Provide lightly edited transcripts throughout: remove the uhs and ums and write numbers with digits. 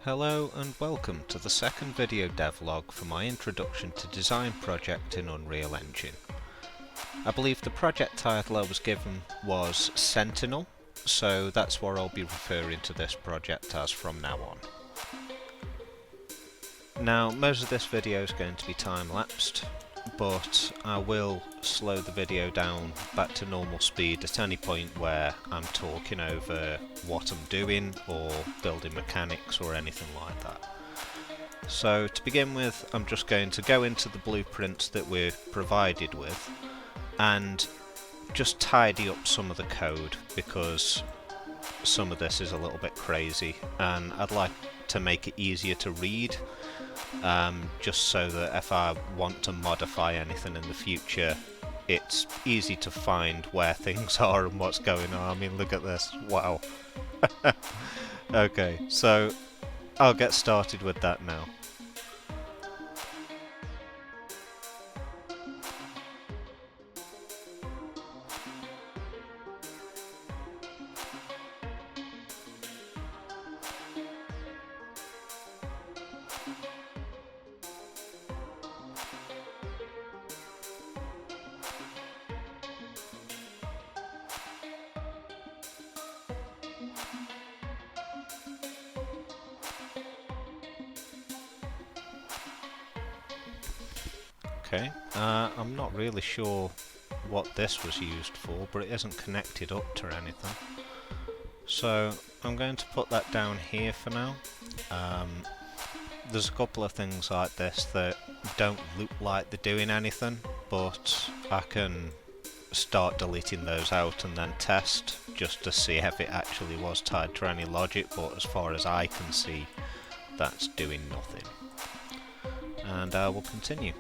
Hello and welcome to the second video devlog for my introduction to design project in Unreal Engine. I believe the project title I was given was Sentinel, so that's what I'll be referring to this project as from now on. Now, most of this video is going to be time-lapsed, but I will slow the video down back to normal speed at any point where I'm talking over what I'm doing or building mechanics or anything like that. So to begin with, I'm just going to go into the blueprints that we're provided with and just tidy up some of the code, because some of this is a little bit crazy and I'd like to make it easier to read, just so that if I want to modify anything in the future, it's easy to find where things are and what's going on. I mean, look at this, wow. Okay, so I'll get started with that now. Okay, I'm not really sure what this was used for, but it isn't connected up to anything. So I'm going to put that down here for now. There's a couple of things like this that don't look like they're doing anything, but I can start deleting those out and then test just to see if it actually was tied to any logic, but as far as I can see, that's doing nothing. And I will continue.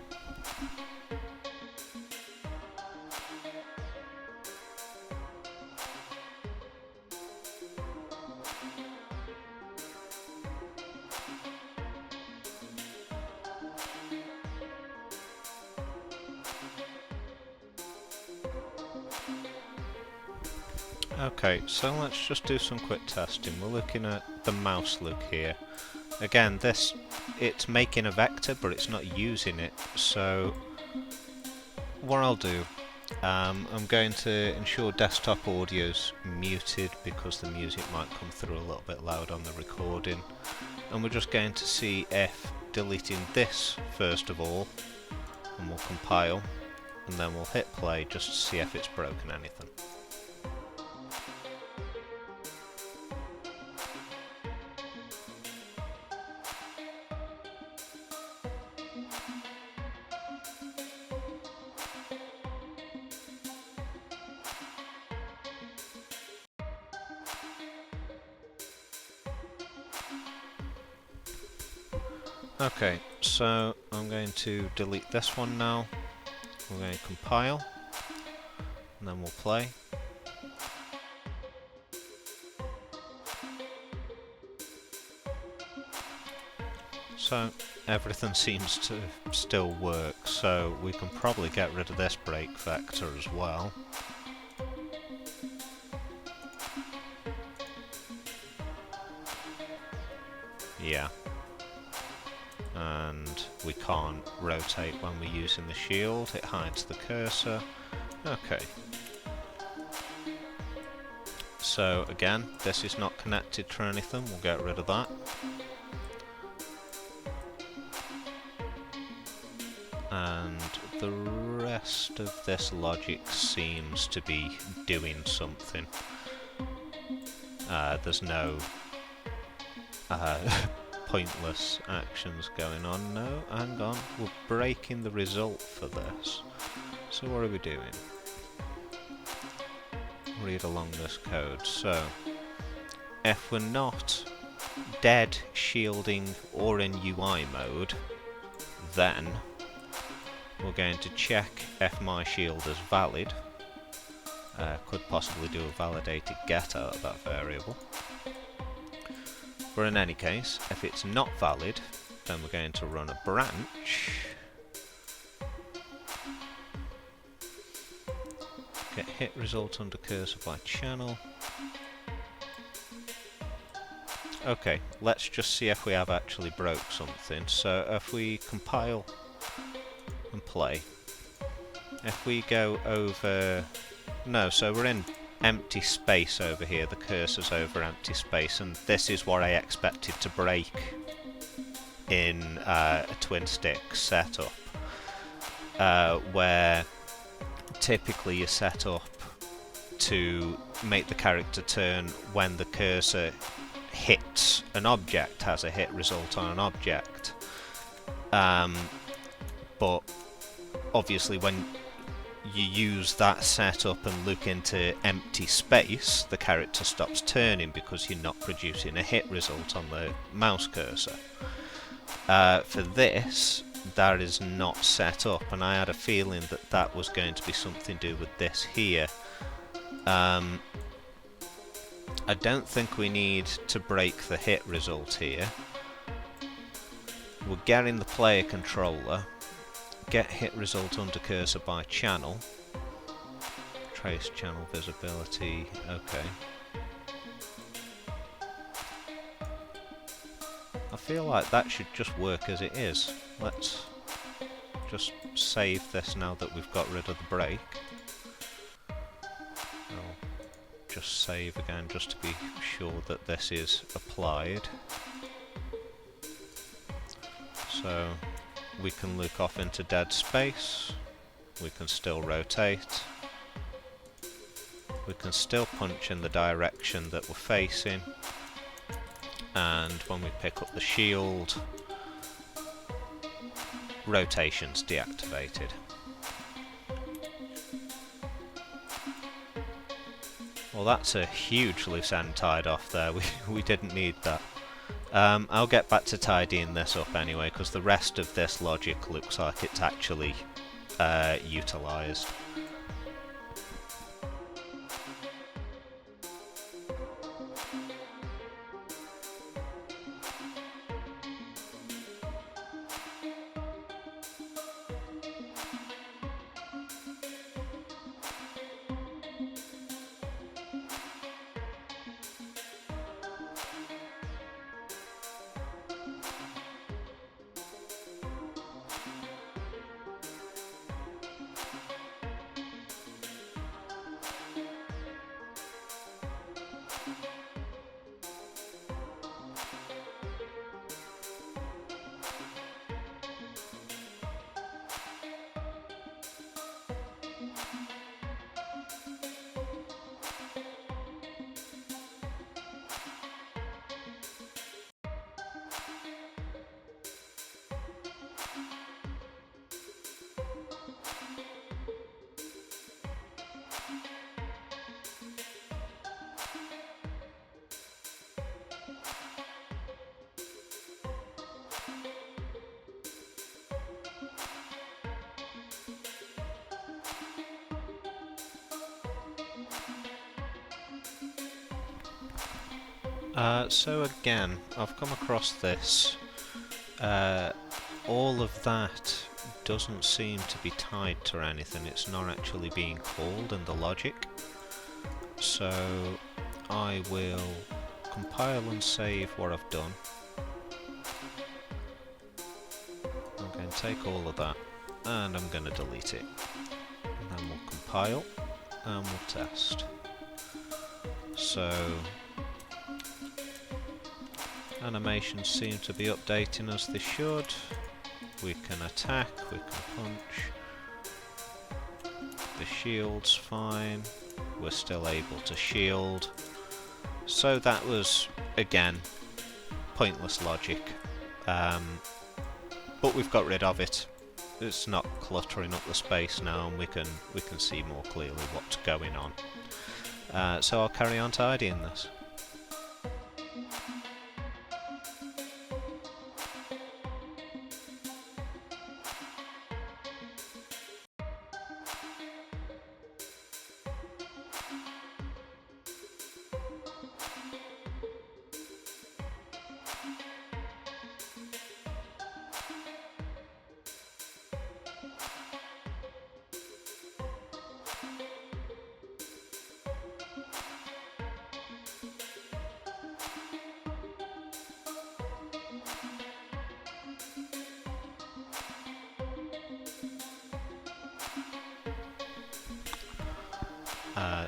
Okay, so let's just do some quick testing. We're looking at the mouse look here. Again, it's making a vector, but it's not using it. So what I'll do, I'm going to ensure desktop audio's muted because the music might come through a little bit loud on the recording. And we're just going to see if deleting this first of all, and we'll compile, and then we'll hit play just to see if it's broken anything. Okay, so I'm going to delete this one now. We're going to compile, and then we'll play. So everything seems to still work, so we can probably get rid of this break vector as well. Yeah. And we can't rotate when we're using the shield, it hides the cursor. Okay. So again, this is not connected to anything, we'll get rid of that. And the rest of this logic seems to be doing something. There's no pointless actions going on. No, hang on, we're breaking the result for this. So what are we doing? Read along this code. So if we're not dead, shielding, or in UI mode, then we're going to check if my shield is valid. Could possibly do a validated get out of that variable. But in any case, if it's not valid, then we're going to run a branch. Get hit result under cursor by channel. Okay, let's just see if we have actually broke something. So if we compile and play, if we go over... No, so we're in empty space over here, the cursor's over empty space, and this is what I expected to break in a twin stick setup, where typically you set up to make the character turn when the cursor hits an object, has a hit result on an object, but obviously when you use that setup and look into empty space, the character stops turning because you're not producing a hit result on the mouse cursor. For this, that is not set up, and I had a feeling that that was going to be something to do with this here. I don't think we need to break the hit result here. We're getting the player controller. Get hit result under cursor by channel. Trace channel visibility. Okay. I feel like that should just work as it is. Let's just save this now that we've got rid of the break. I'll just save again just to be sure that this is applied. So we can look off into dead space, we can still rotate, we can still punch in the direction that we're facing, and when we pick up the shield, rotation's deactivated. Well, that's a huge loose end tied off there, we didn't need that. I'll get back to tidying this up anyway, because the rest of this logic looks like it's actually utilised. So again, I've come across this. All of that doesn't seem to be tied to anything. It's not actually being called in the logic. So I will compile and save what I've done. I'm going to take all of that and I'm going to delete it. And then we'll compile and we'll test. So animations seem to be updating as they should. We can attack, we can punch. The shield's fine. We're still able to shield. So that was, again, pointless logic. But we've got rid of it. It's not cluttering up the space now, and we can see more clearly what's going on. So I'll carry on tidying this.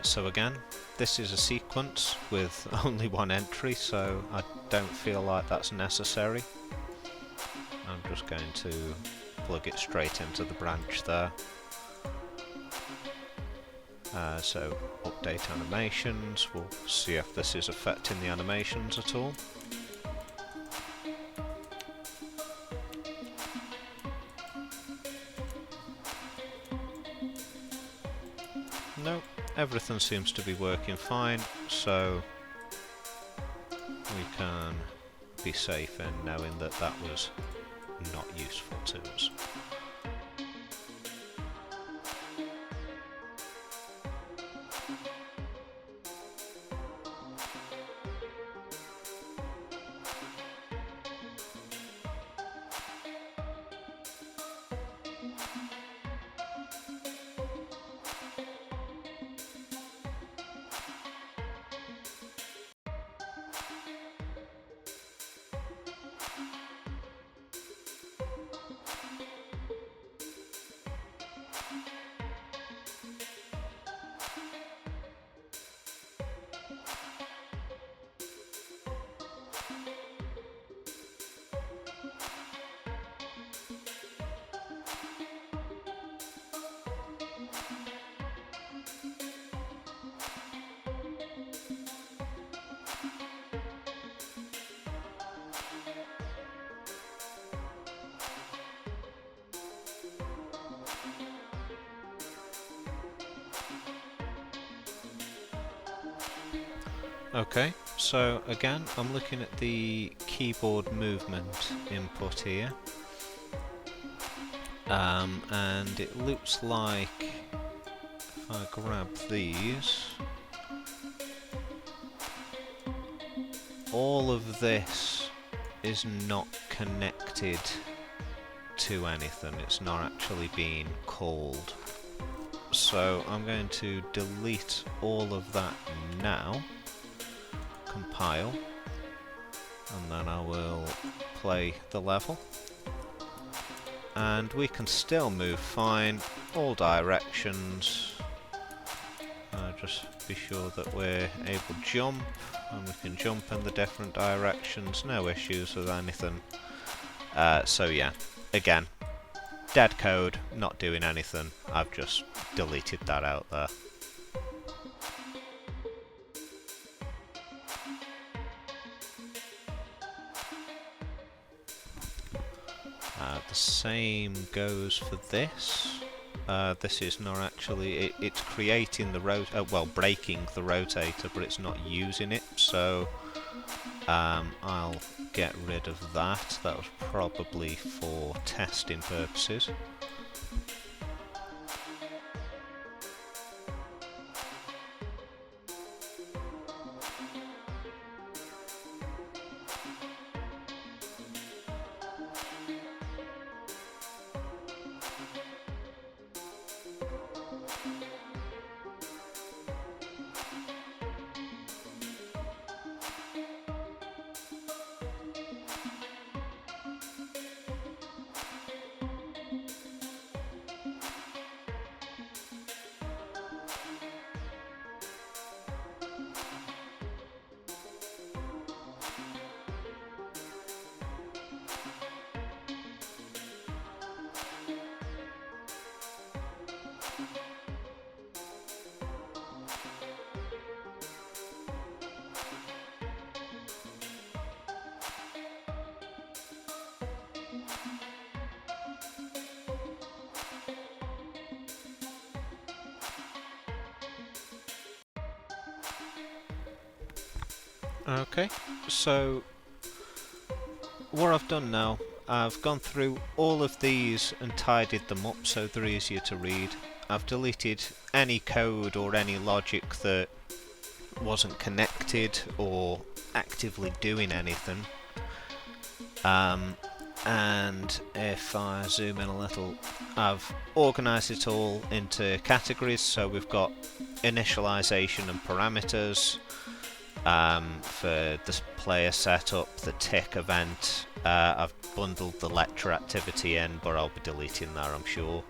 So again, this is a sequence with only one entry, so I don't feel like that's necessary. I'm just going to plug it straight into the branch there. So update animations, we'll see if this is affecting the animations at all. Nope, everything seems to be working fine, so we can be safe in knowing that that was not useful to us. Okay, so again, I'm looking at the keyboard movement input here, and it looks like if I grab these, all of this is not connected to anything, it's not actually being called. So I'm going to delete all of that now. Compile, and then I will play the level, and we can still move fine, all directions. Just be sure that we're able to jump, and we can jump in the different directions, no issues with anything. So yeah, again, dead code, not doing anything, I've just deleted that out there. The same goes for this. This is not actually, it's creating the breaking the rotator, but it's not using it, so I'll get rid of that. That was probably for testing purposes. Okay, so what I've done now, I've gone through all of these and tidied them up so they're easier to read. I've deleted any code or any logic that wasn't connected or actively doing anything. And if I zoom in a little, I've organised it all into categories, so we've got initialization and parameters. For the player setup, the tick event, I've bundled the lecture activity in, but I'll be deleting that, I'm sure,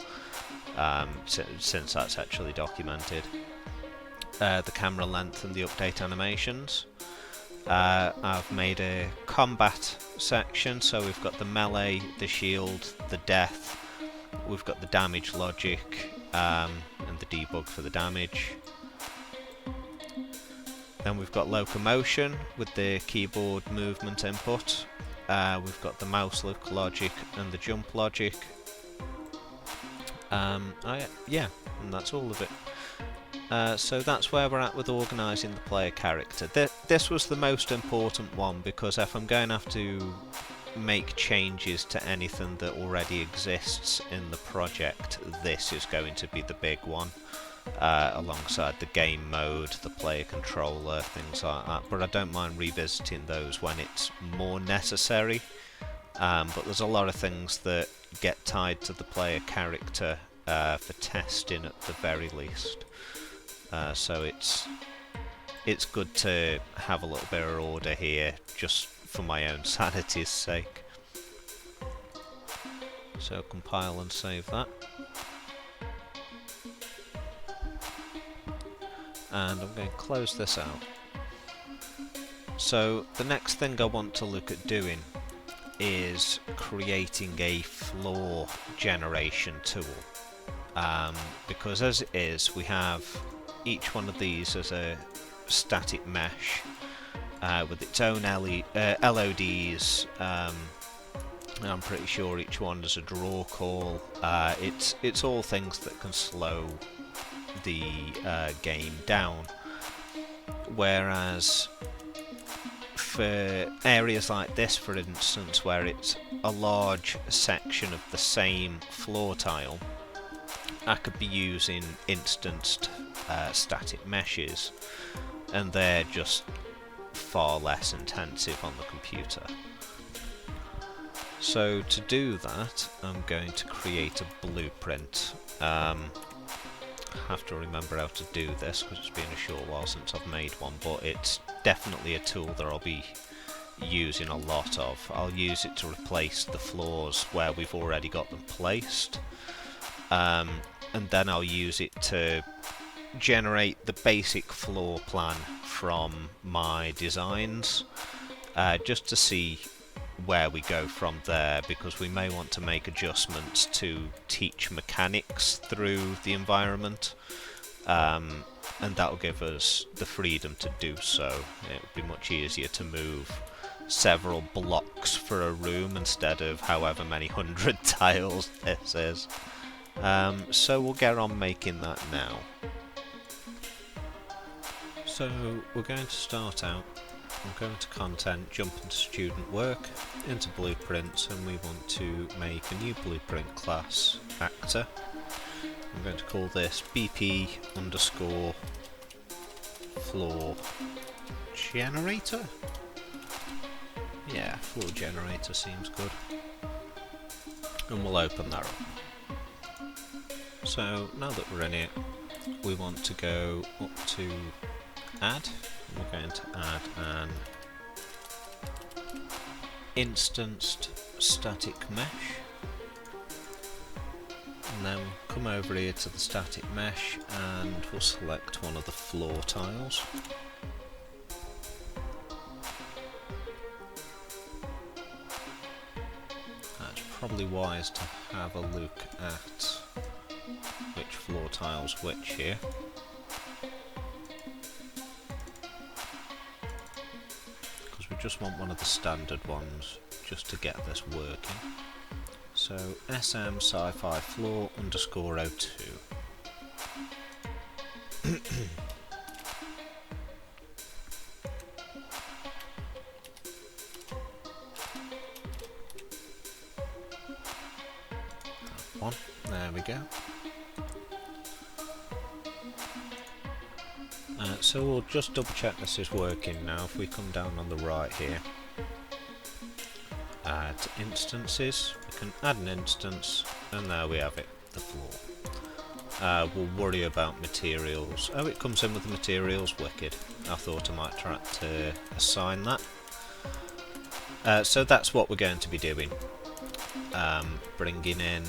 since that's actually documented. the camera length and the update animations. I've made a combat section, so we've got the melee, the shield, the death, we've got the damage logic, and the debug for the damage. Then we've got locomotion with the keyboard movement input. We've got the mouse look logic and the jump logic. Yeah, and that's all of it. So that's where we're at with organising the player character. This was the most important one, because if I'm going to have to make changes to anything that already exists in the project, this is going to be the big one, alongside the game mode, the player controller, things like that. But I don't mind revisiting those when it's more necessary. But there's a lot of things that get tied to the player character for testing at the very least. So it's good to have a little bit of order here, just for my own sanity's sake. So compile and save that. And I'm going to close this out. So the next thing I want to look at doing is creating a floor generation tool. Because as it is, we have each one of these as a static mesh with its own LODs. I'm pretty sure each one has a draw call. It's all things that can slow the game down. Whereas for areas like this, for instance, where it's a large section of the same floor tile, I could be using instanced static meshes, and they're just far less intensive on the computer. So to do that, I'm going to create a blueprint. I have to remember how to do this because it's been a short while since I've made one, but it's definitely a tool that I'll be using a lot of. I'll use it to replace the floors where we've already got them placed, and then I'll use it to generate the basic floor plan from my designs, just to see where we go from there, because we may want to make adjustments to teach mechanics through the environment, and that'll give us the freedom to do so. It would be much easier to move several blocks for a room instead of however many 100 tiles this is. So we'll get on making that now. So we're going to start out, we're going to content, jump into student work, into blueprints, and we want to make a new blueprint class, actor. I'm going to call this BP underscore floor generator. Yeah, floor generator seems good. And we'll open that up. So now that we're in it, we want to go up to add. We're going to add an instanced static mesh, and then come over here to the static mesh and we'll select one of the floor tiles. That's probably wise to have a look at which floor tile's which here. We just want one of the standard ones just to get this working. So SM sci-fi floor underscore 02. That one. There we go. So we'll just double check this is working now. If we come down on the right here, add instances, we can add an instance, and there we have it, the floor. We'll worry about materials. Oh, it comes in with the materials, wicked. I thought I might try to assign that. So that's what we're going to be doing. Bringing in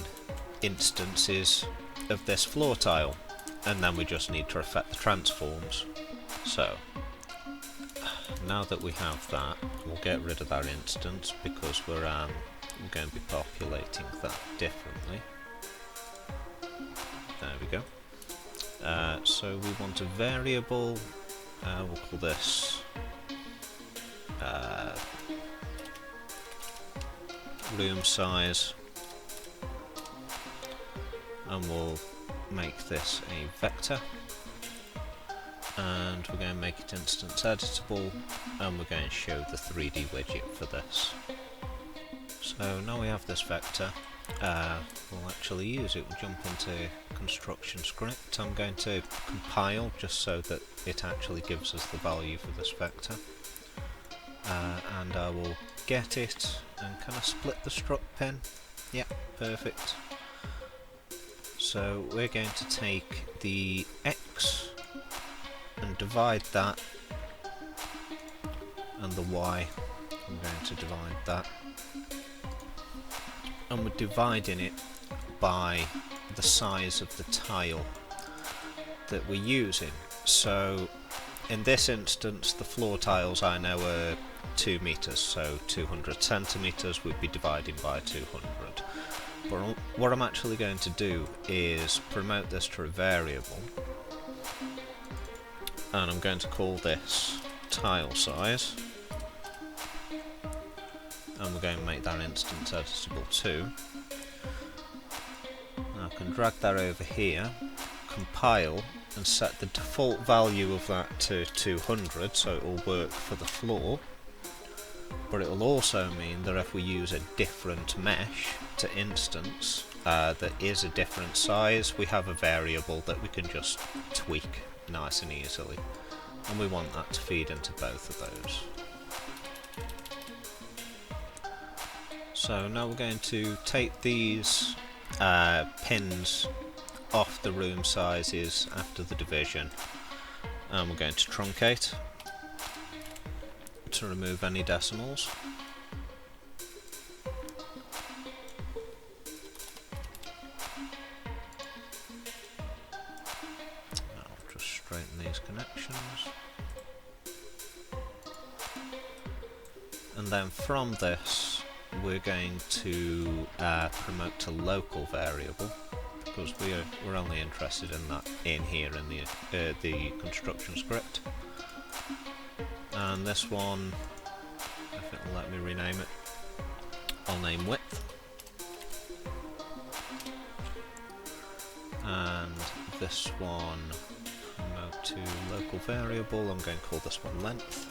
instances of this floor tile. and then we just need to affect the transforms. So now that we have that, we'll get rid of that instance because we're going to be populating that differently. There we go. So we want a variable, we'll call this room size, and we'll make this a vector, and we're going to make it instance editable, and we're going to show the 3D widget for this. So now we have this vector, we'll actually use it. We'll jump into construction script. I'm going to compile just so that it actually gives us the value for this vector, and I will get it and kind of split the struct pin. Yeah, perfect. So we're going to take the x and divide that, and the y, I'm going to divide that, and we're dividing it by the size of the tile that we're using. So in this instance the floor tiles I know are 2 meters, so 200 centimeters would be dividing by 200. But what I'm actually going to do is promote this to a variable, and I'm going to call this tile size, and we're going to make that instance editable too. I can drag that over here, compile, and set the default value of that to 200, so it will work for the floor. But it will also mean that if we use a different mesh to instance that is a different size, we have a variable that we can just tweak nice and easily, and we want that to feed into both of those. So now we're going to take these pins off the room sizes after the division, and we're going to truncate to remove any decimals. I'll just straighten these connections, and then from this we're going to promote to local variable, because we're only interested in that in here in the construction script. And this one, if it'll let me rename it, I'll name width. And this one, promote to local variable, I'm going to call this one length.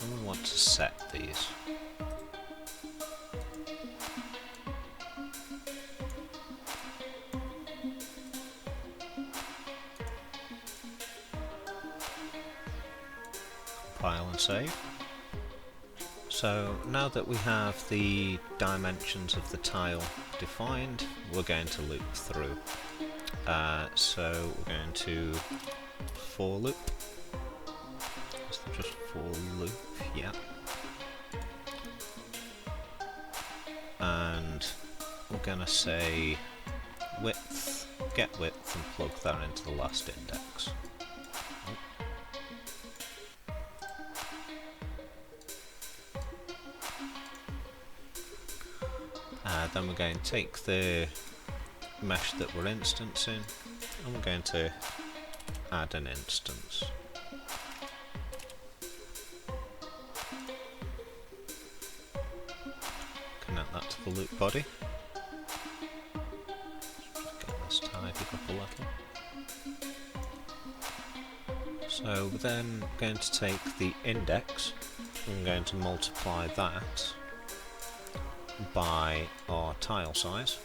And we want to set these. Compile and save. So now that we have the dimensions of the tile defined, we're going to loop through. So we're going to for loop. Is there just for loop? Yeah. And we're going to say width, get width, and plug that into the last index. Then we're going to take the mesh that we're instancing, and we're going to add an instance. Connect that to the loop body. Just get this tidied up a little. So we're then going to take the index, and we're going to multiply that by our tile size.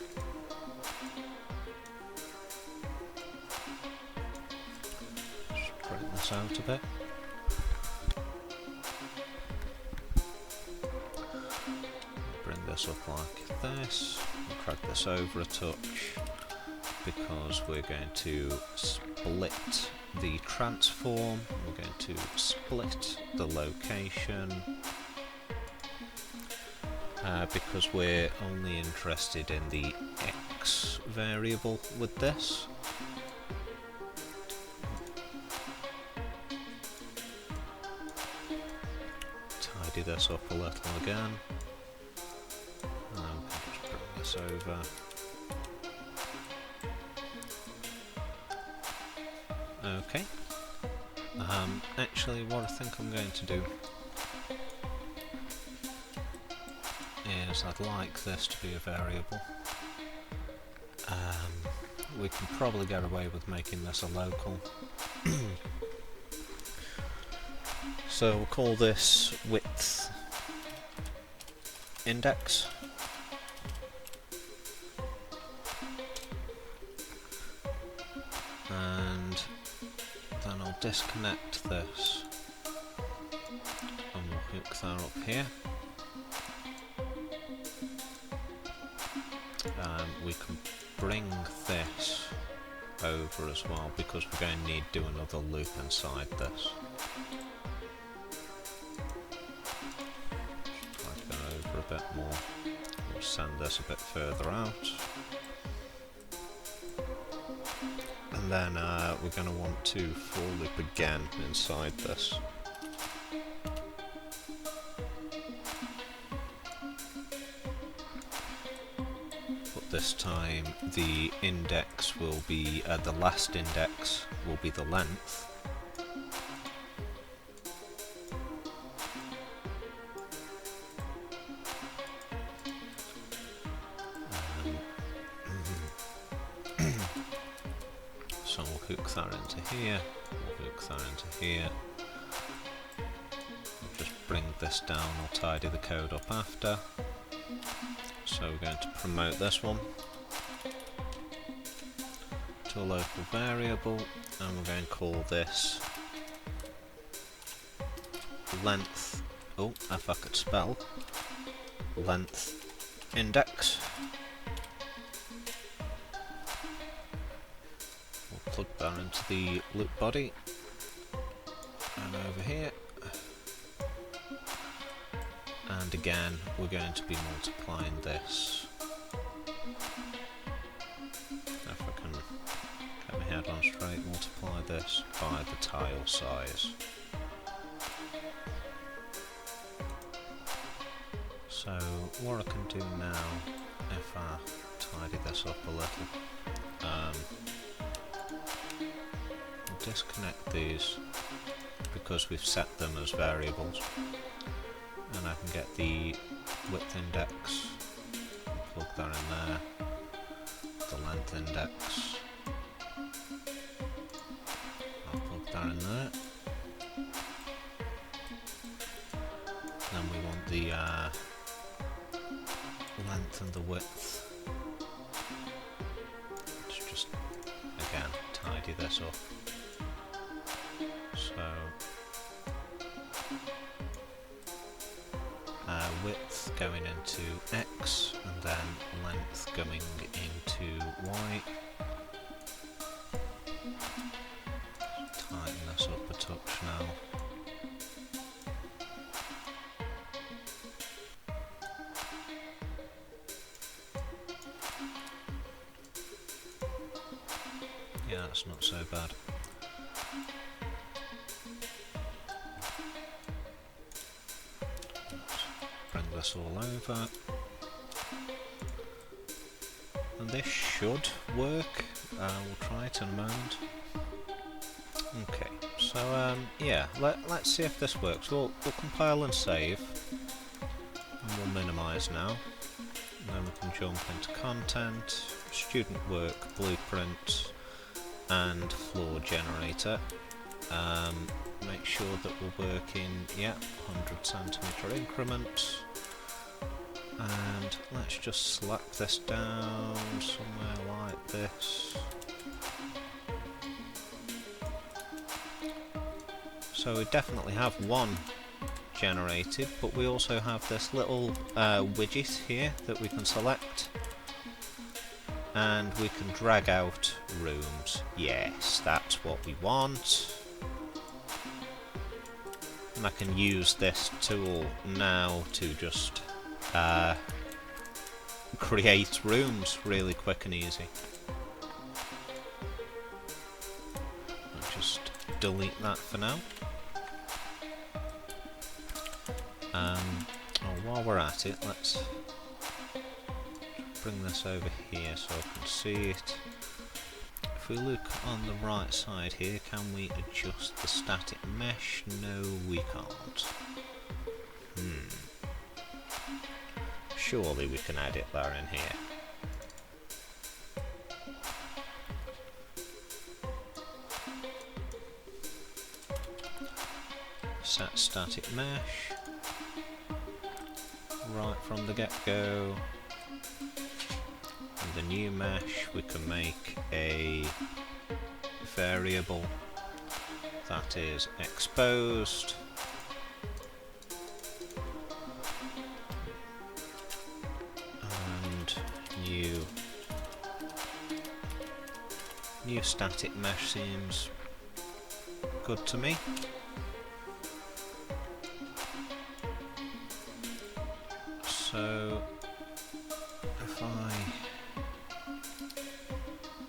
Straighten this out a bit. Bring this up like this, and drag this over a touch, because we're going to split the transform, we're going to split the location, because we're only interested in the x variable with this. Tidy this up a little again. And then we can just bring this over. Okay. Actually, what I think I'm going to do is I'd like this to be a variable. We can probably get away with making this a local. So we'll call this width index. And then I'll disconnect this and we'll hook that up here. We can bring this over as well because we're going to need to do another loop inside this. Try to go over a bit more. We'll send this a bit further out. And then we're going to want to for loop again inside this. This time the index will be, the last index will be the length. So we'll hook that into here, we'll hook that into here. We'll just bring this down, I'll tidy the code up after. So we're going to promote this one to a local variable, and we're going to call this length, oh, if I could spell, length index. We'll plug that into the loop body, and over here. And again, we're going to be multiplying this. If I can get my head on straight, multiply this by the tile size. So what I can do now, if I tidy this up a little, I'll disconnect these because we've set them as variables. And I can get the width index, plug that in there, the length index, I'll plug that in there. Then we want the length and the width. Let's just, again, tidy this up. So width going into X, and then length going into Y. Tighten this up a touch now. Yeah, that's not so bad. Bring this all over, and this should work. We'll try it in a moment. Okay, so yeah, let's see if this works. We'll compile and save, and we'll minimise now. And then we can jump into content, student work, blueprint, and floor generator. Make sure that we're working, yeah, 100 centimetre increment. And let's just slap this down somewhere like this. So we definitely have one generated, but we also have this little widget here that we can select. And we can drag out rooms. Yes, that's what we want. And I can use this tool now to just create rooms really quick and easy. I'll just delete that for now. While we're at it, let's bring this over here so I can see it. If we look on the right side here, can we adjust the static mesh? No, we can't. Surely we can edit that in here. Set static mesh. Right from the get-go. And the new mesh, we can make a variable that is exposed. And new static mesh seems good to me. So if I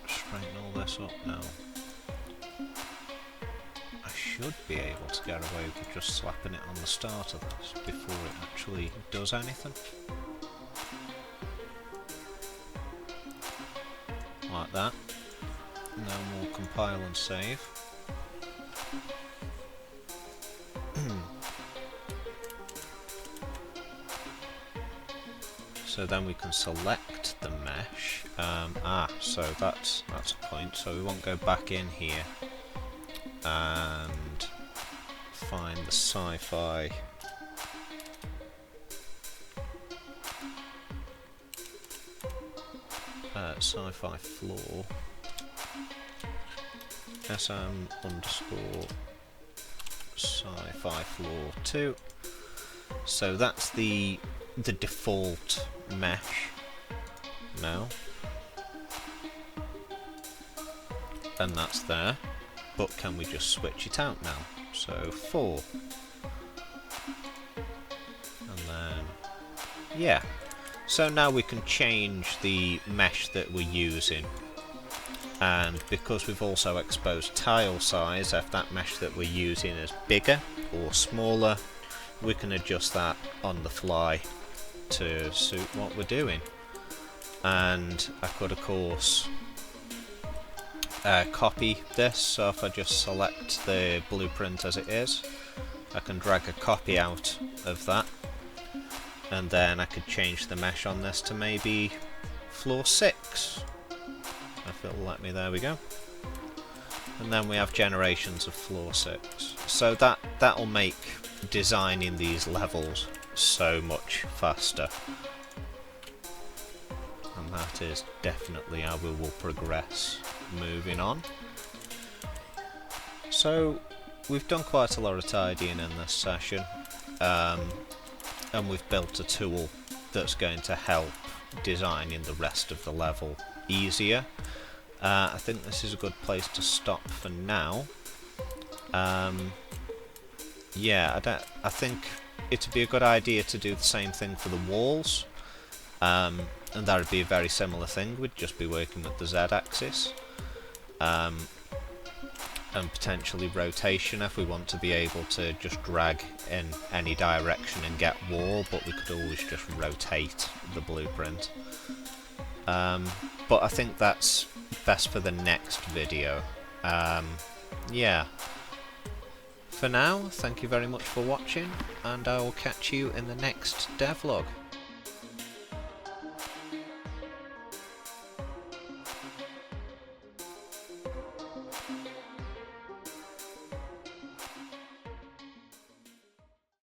straighten all this up now, I should be able to get away with just slapping it on the start of this before it actually does anything. Like that. And then we'll compile and save. So then we can select the mesh. So that's a point. So we won't go back in here and find the sci-fi. Sci-fi floor. SM underscore sci-fi floor 2. So that's the default mesh now, and that's there, but can we just switch it out now? So 4, and then yeah, so now we can change the mesh that we're using, and because we've also exposed tile size, if that mesh that we're using is bigger or smaller, we can adjust that on the fly to suit what we're doing. And I could of course copy this, so if I just select the blueprint as it is, I can drag a copy out of that, and then I could change the mesh on this to maybe floor 6 if it'll let me. There we go. And then we have generations of floor 6, so that'll make designing these levels so much faster, and that is definitely how we will progress moving on. So we've done quite a lot of tidying in this session, and we've built a tool that's going to help designing the rest of the level easier. I think this is a good place to stop for now. Yeah, I think it'd be a good idea to do the same thing for the walls, and that would be a very similar thing. We'd just be working with the Z-axis, and potentially rotation if we want to be able to just drag in any direction and get wall, but we could always just rotate the blueprint. But I think that's best for the next video. Yeah. For now, thank you very much for watching, and I will catch you in the next devlog.